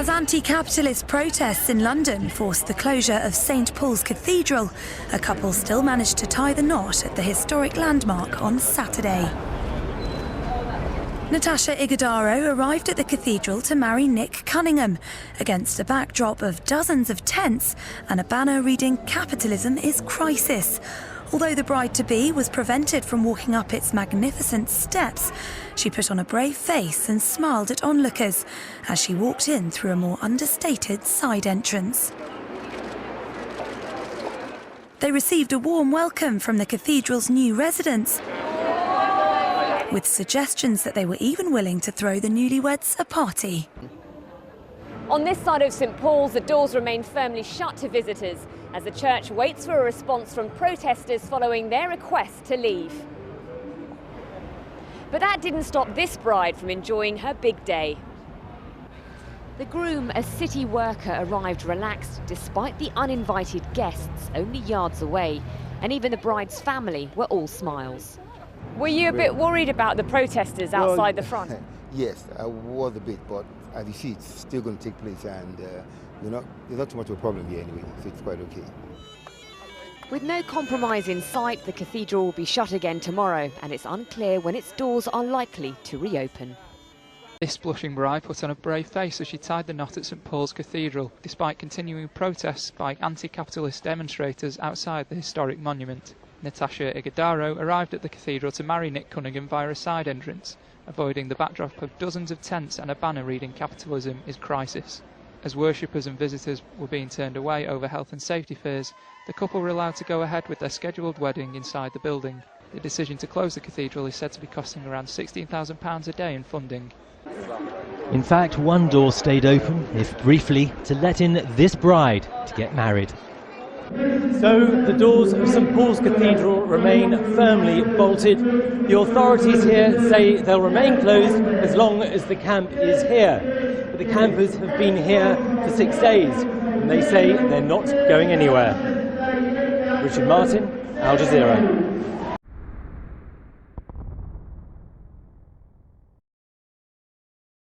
As anti-capitalist protests in London forced the closure of St Paul's Cathedral, a couple still managed to tie the knot at the historic landmark on Saturday. Natasha Ighodaro arrived at the cathedral to marry Nick Cunningham, against a backdrop of dozens of tents and a banner reading "Capitalism is crisis." Although the bride-to-be was prevented from walking up its magnificent steps, she put on a brave face and smiled at onlookers as she walked in through a more understated side entrance. They received a warm welcome from the cathedral's new residents, with suggestions that they were even willing to throw the newlyweds a party. On this side of St Paul's, the doors remain firmly shut to visitors as the church waits for a response from protesters following their request to leave. But that didn't stop this bride from enjoying her big day. The groom, a city worker, arrived relaxed despite the uninvited guests only yards away, and even the bride's family were all smiles. Were you a bit worried about the protesters outside the front? Yes, I was a bit, but as you see, it's still going to take place, and there's not too much of a problem here anyway, so it's quite okay. With no compromise in sight, the cathedral will be shut again tomorrow, and it's unclear when its doors are likely to reopen. This blushing bride put on a brave face as she tied the knot at St Paul's Cathedral, despite continuing protests by anti-capitalist demonstrators outside the historic monument. Natasha Ighodaro arrived at the cathedral to marry Nick Cunningham via a side entrance, avoiding the backdrop of dozens of tents and a banner reading "Capitalism is crisis." As worshippers and visitors were being turned away over health and safety fears, the couple were allowed to go ahead with their scheduled wedding inside the building. The decision to close the cathedral is said to be costing around £16,000 a day in funding. In fact, one door stayed open, if briefly, to let in this bride to get married. So the doors of St Paul's Cathedral remain firmly bolted. The authorities here say they'll remain closed as long as the camp is here. But the campers have been here for 6 days, and they say they're not going anywhere. Richard Martin, Al Jazeera.